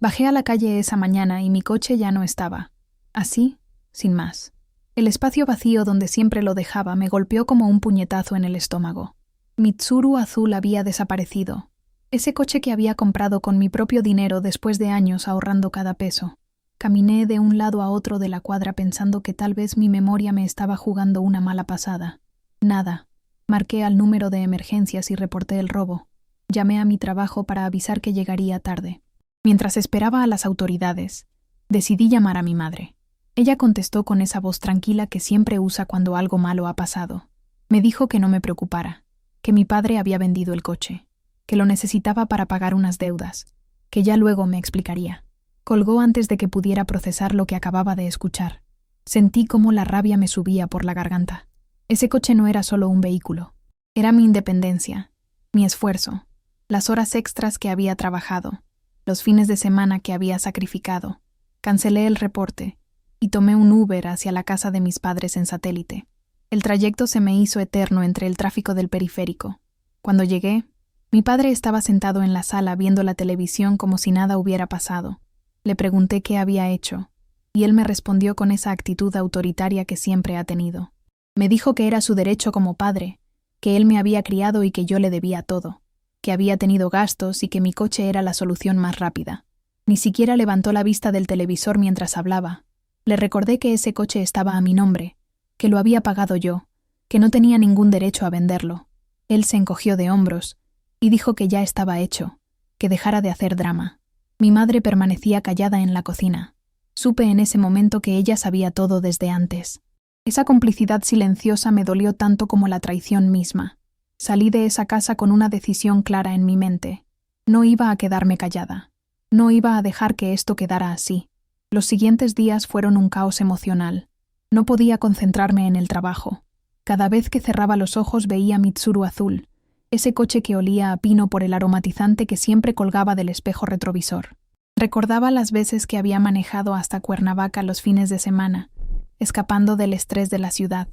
Bajé a la calle esa mañana y mi coche ya no estaba. Así, sin más. El espacio vacío donde siempre lo dejaba me golpeó como un puñetazo en el estómago. Mi Tsuru azul había desaparecido. Ese coche que había comprado con mi propio dinero después de años ahorrando cada peso. Caminé de un lado a otro de la cuadra pensando que tal vez mi memoria me estaba jugando una mala pasada. Nada. Marqué al número de emergencias y reporté el robo. Llamé a mi trabajo para avisar que llegaría tarde. Mientras esperaba a las autoridades, decidí llamar a mi madre. Ella contestó con esa voz tranquila que siempre usa cuando algo malo ha pasado. Me dijo que no me preocupara, que mi padre había vendido el coche, que lo necesitaba para pagar unas deudas, que ya luego me explicaría. Colgó antes de que pudiera procesar lo que acababa de escuchar. Sentí cómo la rabia me subía por la garganta. Ese coche no era solo un vehículo. Era mi independencia, mi esfuerzo, las horas extras que había trabajado, los fines de semana que había sacrificado. Cancelé el reporte y tomé un Uber hacia la casa de mis padres en Satélite. El trayecto se me hizo eterno entre el tráfico del periférico. Cuando llegué, mi padre estaba sentado en la sala viendo la televisión como si nada hubiera pasado. Le pregunté qué había hecho, y él me respondió con esa actitud autoritaria que siempre ha tenido. Me dijo que era su derecho como padre, que él me había criado y que yo le debía todo, que había tenido gastos y que mi coche era la solución más rápida. Ni siquiera levantó la vista del televisor mientras hablaba. Le recordé que ese coche estaba a mi nombre, que lo había pagado yo, que no tenía ningún derecho a venderlo. Él se encogió de hombros y dijo que ya estaba hecho, que dejara de hacer drama. Mi madre permanecía callada en la cocina. Supe en ese momento que ella sabía todo desde antes. Esa complicidad silenciosa me dolió tanto como la traición misma. Salí de esa casa con una decisión clara en mi mente. No iba a quedarme callada. No iba a dejar que esto quedara así. Los siguientes días fueron un caos emocional. No podía concentrarme en el trabajo. Cada vez que cerraba los ojos veía mi Tsuru azul, ese coche que olía a pino por el aromatizante que siempre colgaba del espejo retrovisor. Recordaba las veces que había manejado hasta Cuernavaca los fines de semana, escapando del estrés de la ciudad.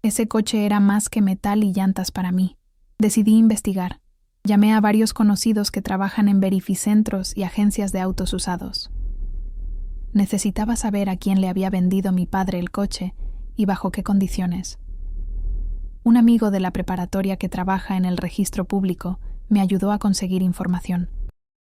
Ese coche era más que metal y llantas para mí. Decidí investigar. Llamé a varios conocidos que trabajan en verificentros y agencias de autos usados. Necesitaba saber a quién le había vendido mi padre el coche y bajo qué condiciones. Un amigo de la preparatoria que trabaja en el registro público me ayudó a conseguir información.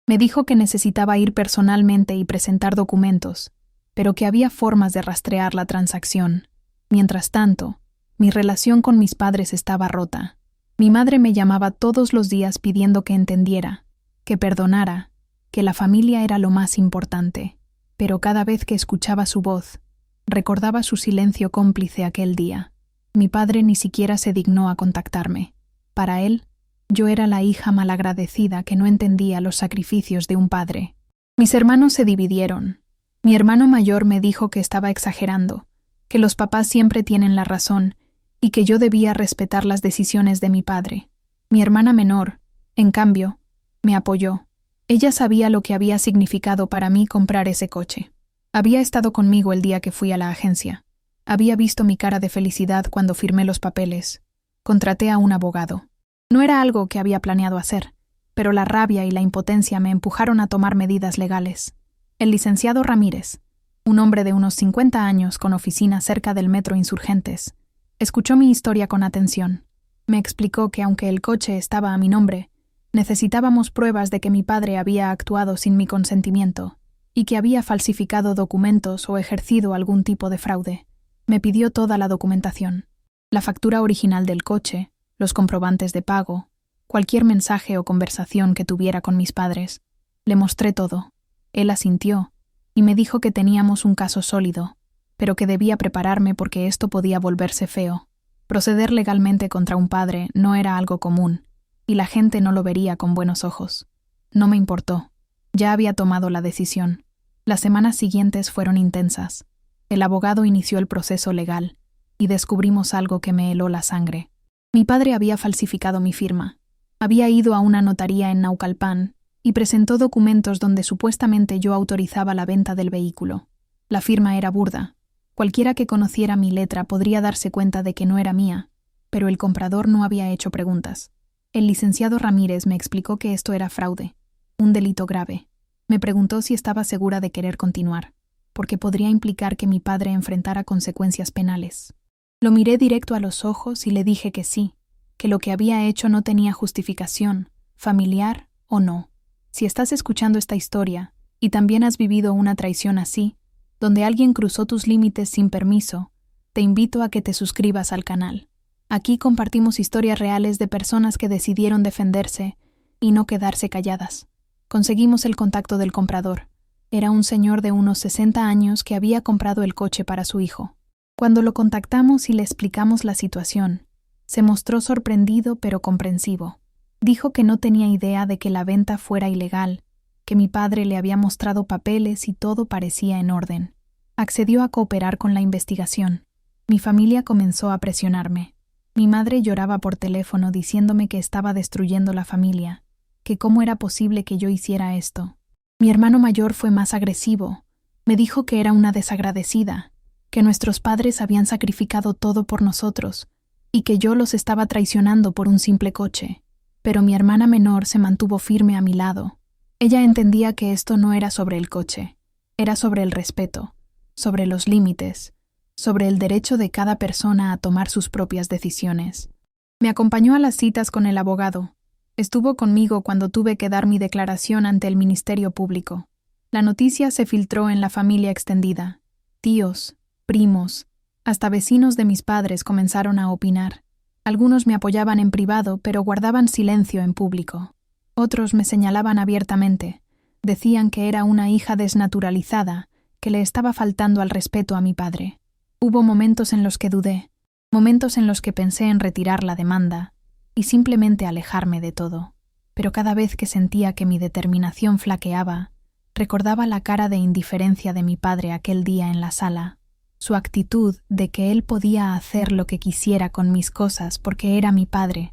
Me dijo que necesitaba ir personalmente y presentar documentos, pero que había formas de rastrear la transacción. Mientras tanto, mi relación con mis padres estaba rota. Mi madre me llamaba todos los días pidiendo que entendiera, que perdonara, que la familia era lo más importante. Pero cada vez que escuchaba su voz, recordaba su silencio cómplice aquel día. Mi padre ni siquiera se dignó a contactarme. Para él, yo era la hija malagradecida que no entendía los sacrificios de un padre. Mis hermanos se dividieron. Mi hermano mayor me dijo que estaba exagerando, que los papás siempre tienen la razón y que yo debía respetar las decisiones de mi padre. Mi hermana menor, en cambio, me apoyó. Ella sabía lo que había significado para mí comprar ese coche. Había estado conmigo el día que fui a la agencia. Había visto mi cara de felicidad cuando firmé los papeles. Contraté a un abogado. No era algo que había planeado hacer, pero la rabia y la impotencia me empujaron a tomar medidas legales. El licenciado Ramírez, un hombre de unos 50 años con oficina cerca del Metro Insurgentes, escuchó mi historia con atención. Me explicó que aunque el coche estaba a mi nombre, necesitábamos pruebas de que mi padre había actuado sin mi consentimiento y que había falsificado documentos o ejercido algún tipo de fraude. Me pidió toda la documentación, la factura original del coche, los comprobantes de pago, cualquier mensaje o conversación que tuviera con mis padres. Le mostré todo. Él asintió y me dijo que teníamos un caso sólido, pero que debía prepararme porque esto podía volverse feo. Proceder legalmente contra un padre no era algo común, y la gente no lo vería con buenos ojos. No me importó. Ya había tomado la decisión. Las semanas siguientes fueron intensas. El abogado inició el proceso legal, y descubrimos algo que me heló la sangre. Mi padre había falsificado mi firma. Había ido a una notaría en Naucalpan y presentó documentos donde supuestamente yo autorizaba la venta del vehículo. La firma era burda. Cualquiera que conociera mi letra podría darse cuenta de que no era mía, pero el comprador no había hecho preguntas. El licenciado Ramírez me explicó que esto era fraude, un delito grave. Me preguntó si estaba segura de querer continuar, porque podría implicar que mi padre enfrentara consecuencias penales. Lo miré directo a los ojos y le dije que sí, que lo que había hecho no tenía justificación, familiar o no. Si estás escuchando esta historia y también has vivido una traición así, donde alguien cruzó tus límites sin permiso, te invito a que te suscribas al canal. Aquí compartimos historias reales de personas que decidieron defenderse y no quedarse calladas. Conseguimos el contacto del comprador. Era un señor de unos 60 años que había comprado el coche para su hijo. Cuando lo contactamos y le explicamos la situación, se mostró sorprendido pero comprensivo. Dijo que no tenía idea de que la venta fuera ilegal, que mi padre le había mostrado papeles y todo parecía en orden. Accedió a cooperar con la investigación. Mi familia comenzó a presionarme. Mi madre lloraba por teléfono diciéndome que estaba destruyendo la familia, que cómo era posible que yo hiciera esto. Mi hermano mayor fue más agresivo. Me dijo que era una desagradecida, que nuestros padres habían sacrificado todo por nosotros y que yo los estaba traicionando por un simple coche. Pero mi hermana menor se mantuvo firme a mi lado. Ella entendía que esto no era sobre el coche, era sobre el respeto, sobre los límites, sobre el derecho de cada persona a tomar sus propias decisiones. Me acompañó a las citas con el abogado. Estuvo conmigo cuando tuve que dar mi declaración ante el Ministerio Público. La noticia se filtró en la familia extendida. Tíos, primos, hasta vecinos de mis padres comenzaron a opinar. Algunos me apoyaban en privado, pero guardaban silencio en público. Otros me señalaban abiertamente. Decían que era una hija desnaturalizada, que le estaba faltando al respeto a mi padre. Hubo momentos en los que dudé, momentos en los que pensé en retirar la demanda y simplemente alejarme de todo. Pero cada vez que sentía que mi determinación flaqueaba, recordaba la cara de indiferencia de mi padre aquel día en la sala, su actitud de que él podía hacer lo que quisiera con mis cosas porque era mi padre.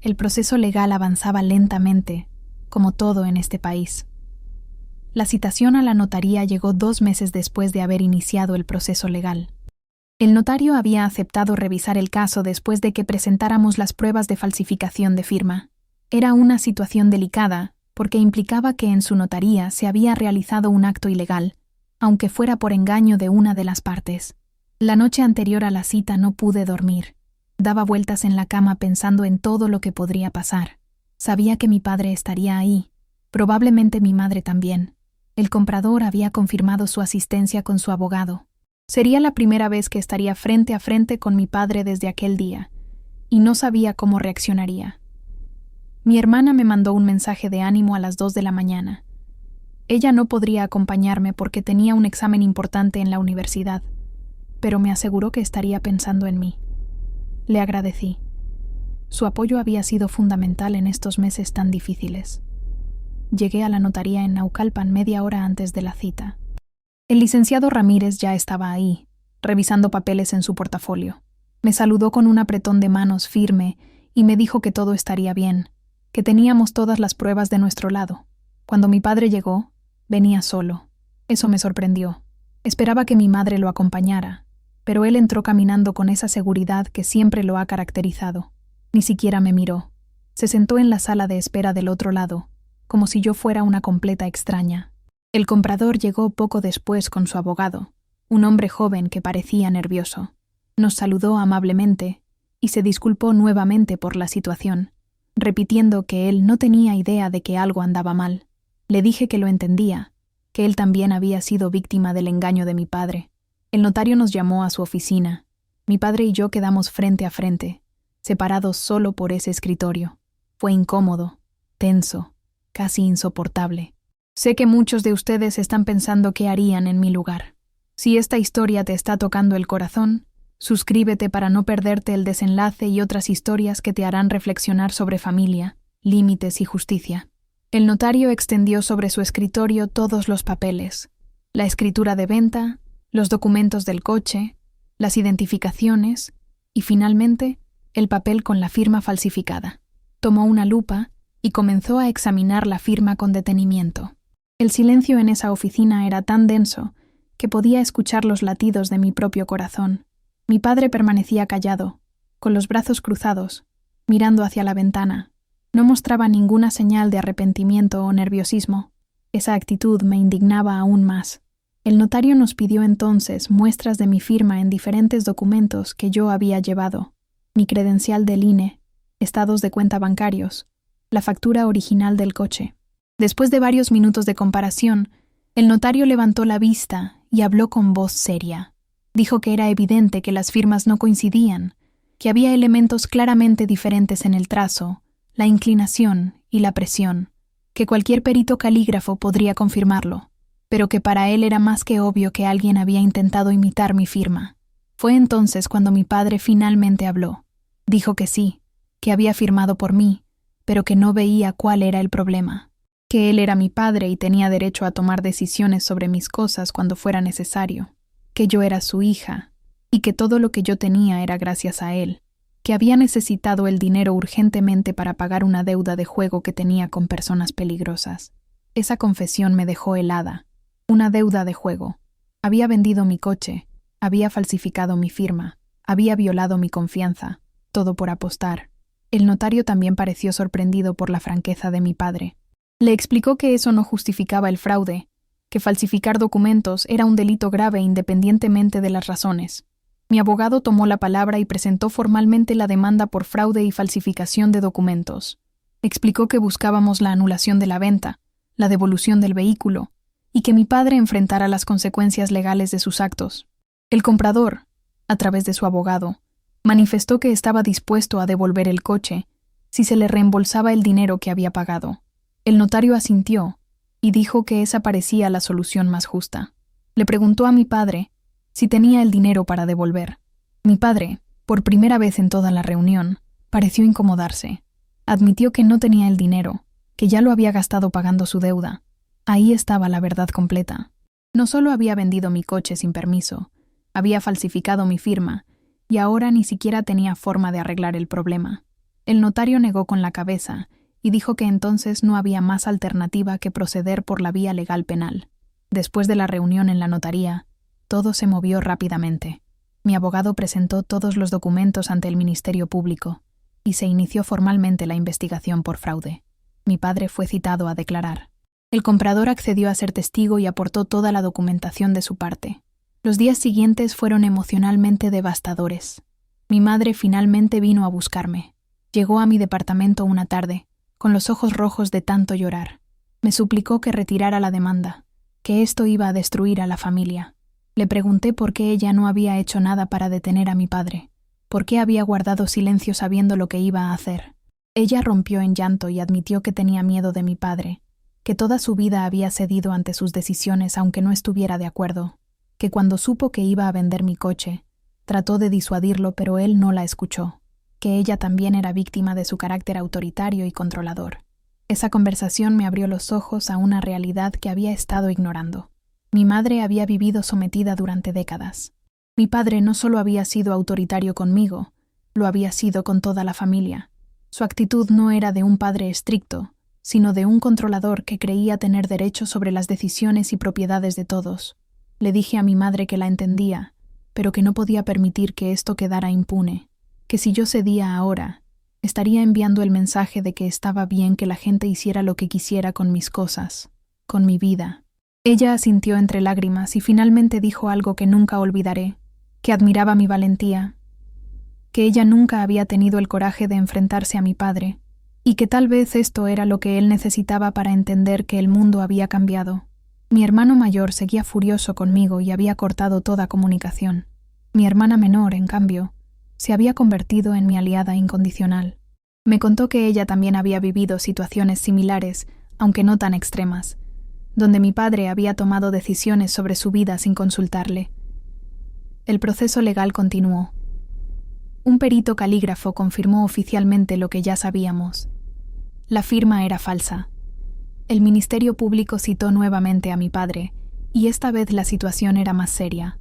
El proceso legal avanzaba lentamente, como todo en este país. La citación a la notaría llegó 2 meses después de haber iniciado el proceso legal. El notario había aceptado revisar el caso después de que presentáramos las pruebas de falsificación de firma. Era una situación delicada, porque implicaba que en su notaría se había realizado un acto ilegal, aunque fuera por engaño de una de las partes. La noche anterior a la cita no pude dormir. Daba vueltas en la cama pensando en todo lo que podría pasar. Sabía que mi padre estaría ahí, probablemente mi madre también. El comprador había confirmado su asistencia con su abogado. Sería la primera vez que estaría frente a frente con mi padre desde aquel día, y no sabía cómo reaccionaría. Mi hermana me mandó un mensaje de ánimo a las 2 de la mañana. Ella no podría acompañarme porque tenía un examen importante en la universidad, pero me aseguró que estaría pensando en mí. Le agradecí. Su apoyo había sido fundamental en estos meses tan difíciles. Llegué a la notaría en Naucalpan media hora antes de la cita. El licenciado Ramírez ya estaba ahí, revisando papeles en su portafolio. Me saludó con un apretón de manos firme y me dijo que todo estaría bien, que teníamos todas las pruebas de nuestro lado. Cuando mi padre llegó, venía solo. Eso me sorprendió. Esperaba que mi madre lo acompañara, pero él entró caminando con esa seguridad que siempre lo ha caracterizado. Ni siquiera me miró. Se sentó en la sala de espera del otro lado, como si yo fuera una completa extraña. El comprador llegó poco después con su abogado, un hombre joven que parecía nervioso. Nos saludó amablemente y se disculpó nuevamente por la situación, repitiendo que él no tenía idea de que algo andaba mal. Le dije que lo entendía, que él también había sido víctima del engaño de mi padre. El notario nos llamó a su oficina. Mi padre y yo quedamos frente a frente, separados solo por ese escritorio. Fue incómodo, tenso, casi insoportable. Sé que muchos de ustedes están pensando qué harían en mi lugar. Si esta historia te está tocando el corazón, suscríbete para no perderte el desenlace y otras historias que te harán reflexionar sobre familia, límites y justicia. El notario extendió sobre su escritorio todos los papeles, la escritura de venta, los documentos del coche, las identificaciones y, finalmente, el papel con la firma falsificada. Tomó una lupa y comenzó a examinar la firma con detenimiento. El silencio en esa oficina era tan denso que podía escuchar los latidos de mi propio corazón. Mi padre permanecía callado, con los brazos cruzados, mirando hacia la ventana. No mostraba ninguna señal de arrepentimiento o nerviosismo. Esa actitud me indignaba aún más. El notario nos pidió entonces muestras de mi firma en diferentes documentos que yo había llevado: mi credencial del INE, estados de cuenta bancarios, la factura original del coche. Después de varios minutos de comparación, el notario levantó la vista y habló con voz seria. Dijo que era evidente que las firmas no coincidían, que había elementos claramente diferentes en el trazo, la inclinación y la presión, que cualquier perito calígrafo podría confirmarlo, pero que para él era más que obvio que alguien había intentado imitar mi firma. Fue entonces cuando mi padre finalmente habló. Dijo que sí, que había firmado por mí, pero que no veía cuál era el problema, que él era mi padre y tenía derecho a tomar decisiones sobre mis cosas cuando fuera necesario, que yo era su hija, y que todo lo que yo tenía era gracias a él, que había necesitado el dinero urgentemente para pagar una deuda de juego que tenía con personas peligrosas. Esa confesión me dejó helada. Una deuda de juego. Había vendido mi coche, había falsificado mi firma, había violado mi confianza, todo por apostar. El notario también pareció sorprendido por la franqueza de mi padre. Le explicó que eso no justificaba el fraude, que falsificar documentos era un delito grave independientemente de las razones. Mi abogado tomó la palabra y presentó formalmente la demanda por fraude y falsificación de documentos. Explicó que buscábamos la anulación de la venta, la devolución del vehículo, y que mi padre enfrentara las consecuencias legales de sus actos. El comprador, a través de su abogado, manifestó que estaba dispuesto a devolver el coche si se le reembolsaba el dinero que había pagado. El notario asintió y dijo que esa parecía la solución más justa. Le preguntó a mi padre si tenía el dinero para devolver. Mi padre, por primera vez en toda la reunión, pareció incomodarse. Admitió que no tenía el dinero, que ya lo había gastado pagando su deuda. Ahí estaba la verdad completa. No solo había vendido mi coche sin permiso, había falsificado mi firma, y ahora ni siquiera tenía forma de arreglar el problema. El notario negó con la cabeza y dijo que entonces no había más alternativa que proceder por la vía legal penal. Después de la reunión en la notaría, todo se movió rápidamente. Mi abogado presentó todos los documentos ante el Ministerio Público y se inició formalmente la investigación por fraude. Mi padre fue citado a declarar. El comprador accedió a ser testigo y aportó toda la documentación de su parte. Los días siguientes fueron emocionalmente devastadores. Mi madre finalmente vino a buscarme. Llegó a mi departamento una tarde, con los ojos rojos de tanto llorar. Me suplicó que retirara la demanda, que esto iba a destruir a la familia. Le pregunté por qué ella no había hecho nada para detener a mi padre, por qué había guardado silencio sabiendo lo que iba a hacer. Ella rompió en llanto y admitió que tenía miedo de mi padre, que toda su vida había cedido ante sus decisiones aunque no estuviera de acuerdo, que cuando supo que iba a vender mi coche, trató de disuadirlo pero él no la escuchó, que ella también era víctima de su carácter autoritario y controlador. Esa conversación me abrió los ojos a una realidad que había estado ignorando. Mi madre había vivido sometida durante décadas. Mi padre no solo había sido autoritario conmigo, lo había sido con toda la familia. Su actitud no era de un padre estricto, sino de un controlador que creía tener derecho sobre las decisiones y propiedades de todos. Le dije a mi madre que la entendía, pero que no podía permitir que esto quedara impune, que si yo cedía ahora, estaría enviando el mensaje de que estaba bien que la gente hiciera lo que quisiera con mis cosas, con mi vida. Ella asintió entre lágrimas y finalmente dijo algo que nunca olvidaré, que admiraba mi valentía, que ella nunca había tenido el coraje de enfrentarse a mi padre, y que tal vez esto era lo que él necesitaba para entender que el mundo había cambiado. Mi hermano mayor seguía furioso conmigo y había cortado toda comunicación. Mi hermana menor, en cambio, se había convertido en mi aliada incondicional. Me contó que ella también había vivido situaciones similares, aunque no tan extremas, donde mi padre había tomado decisiones sobre su vida sin consultarle. El proceso legal continuó. Un perito calígrafo confirmó oficialmente lo que ya sabíamos. La firma era falsa. El Ministerio Público citó nuevamente a mi padre, y esta vez la situación era más seria.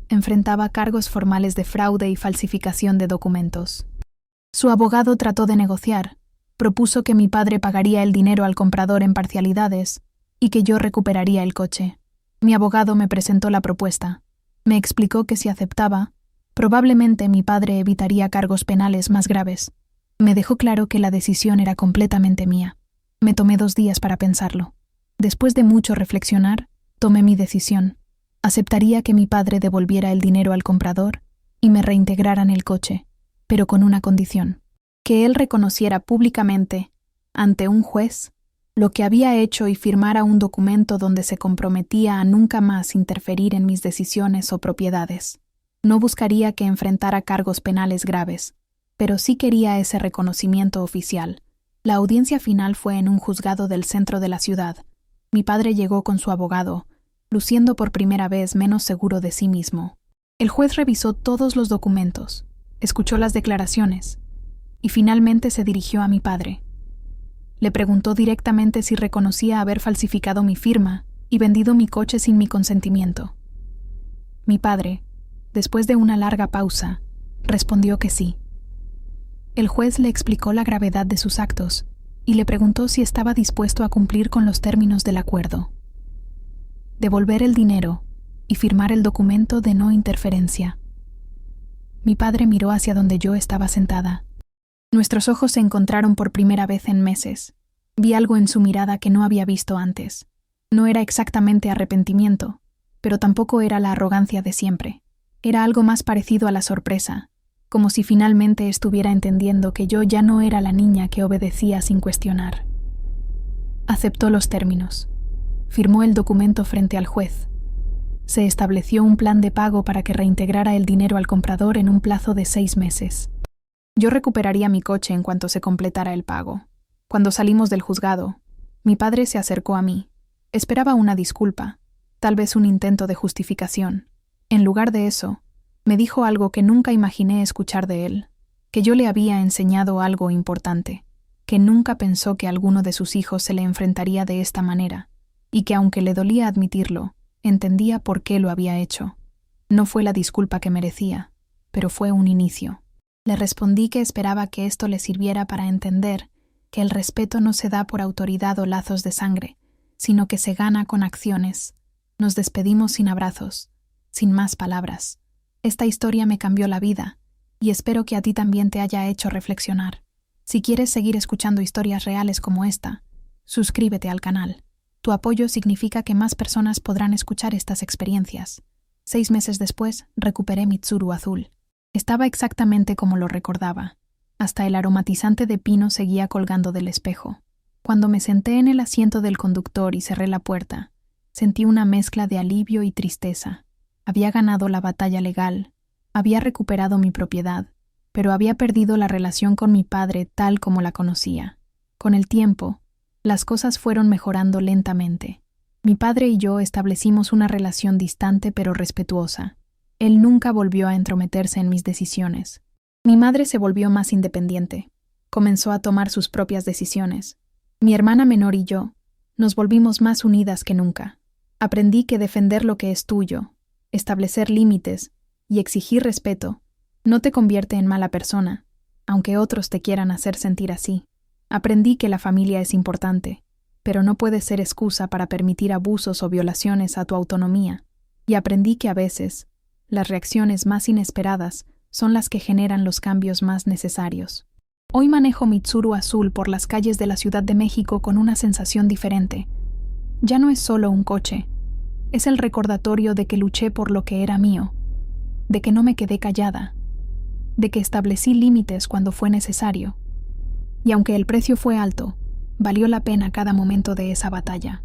Enfrentaba cargos formales de fraude y falsificación de documentos. Su abogado trató de negociar, propuso que mi padre pagaría el dinero al comprador en parcialidades y que yo recuperaría el coche. Mi abogado me presentó la propuesta. Me explicó que si aceptaba, probablemente mi padre evitaría cargos penales más graves. Me dejó claro que la decisión era completamente mía. Me tomé 2 días para pensarlo. Después de mucho reflexionar, tomé mi decisión. Aceptaría que mi padre devolviera el dinero al comprador y me reintegraran el coche, pero con una condición: que él reconociera públicamente, ante un juez, lo que había hecho y firmara un documento donde se comprometía a nunca más interferir en mis decisiones o propiedades. No buscaría que enfrentara cargos penales graves, pero sí quería ese reconocimiento oficial. La audiencia final fue en un juzgado del centro de la ciudad. Mi padre llegó con su abogado, luciendo por primera vez menos seguro de sí mismo. El juez revisó todos los documentos, escuchó las declaraciones y finalmente se dirigió a mi padre. Le preguntó directamente si reconocía haber falsificado mi firma y vendido mi coche sin mi consentimiento. Mi padre, después de una larga pausa, respondió que sí. El juez le explicó la gravedad de sus actos y le preguntó si estaba dispuesto a cumplir con los términos del acuerdo: devolver el dinero y firmar el documento de no interferencia. Mi padre miró hacia donde yo estaba sentada. Nuestros ojos se encontraron por primera vez en meses. Vi algo en su mirada que no había visto antes. No era exactamente arrepentimiento, pero tampoco era la arrogancia de siempre. Era algo más parecido a la sorpresa, como si finalmente estuviera entendiendo que yo ya no era la niña que obedecía sin cuestionar. Aceptó los términos. Firmó el documento frente al juez. Se estableció un plan de pago para que reintegrara el dinero al comprador en un plazo de 6 meses. Yo recuperaría mi coche en cuanto se completara el pago. Cuando salimos del juzgado, mi padre se acercó a mí. Esperaba una disculpa, tal vez un intento de justificación. En lugar de eso, me dijo algo que nunca imaginé escuchar de él: que yo le había enseñado algo importante, que nunca pensó que alguno de sus hijos se le enfrentaría de esta manera, y que aunque le dolía admitirlo, entendía por qué lo había hecho. No fue la disculpa que merecía, pero fue un inicio. Le respondí que esperaba que esto le sirviera para entender que el respeto no se da por autoridad o lazos de sangre, sino que se gana con acciones. Nos despedimos sin abrazos, sin más palabras. Esta historia me cambió la vida, y espero que a ti también te haya hecho reflexionar. Si quieres seguir escuchando historias reales como esta, suscríbete al canal. Tu apoyo significa que más personas podrán escuchar estas experiencias. 6 meses después, recuperé mi Mitsuru azul. Estaba exactamente como lo recordaba. Hasta el aromatizante de pino seguía colgando del espejo. Cuando me senté en el asiento del conductor y cerré la puerta, sentí una mezcla de alivio y tristeza. Había ganado la batalla legal, había recuperado mi propiedad, pero había perdido la relación con mi padre tal como la conocía. Con el tiempo, las cosas fueron mejorando lentamente. Mi padre y yo establecimos una relación distante pero respetuosa. Él nunca volvió a entrometerse en mis decisiones. Mi madre se volvió más independiente. Comenzó a tomar sus propias decisiones. Mi hermana menor y yo nos volvimos más unidas que nunca. Aprendí que defender lo que es tuyo, establecer límites y exigir respeto no te convierte en mala persona, aunque otros te quieran hacer sentir así. Aprendí que la familia es importante, pero no puede ser excusa para permitir abusos o violaciones a tu autonomía. Y aprendí que a veces las reacciones más inesperadas son las que generan los cambios más necesarios. Hoy manejo mi Mitsuru azul por las calles de la Ciudad de México con una sensación diferente. Ya no es solo un coche, es el recordatorio de que luché por lo que era mío, de que no me quedé callada, de que establecí límites cuando fue necesario. Y aunque el precio fue alto, valió la pena cada momento de esa batalla.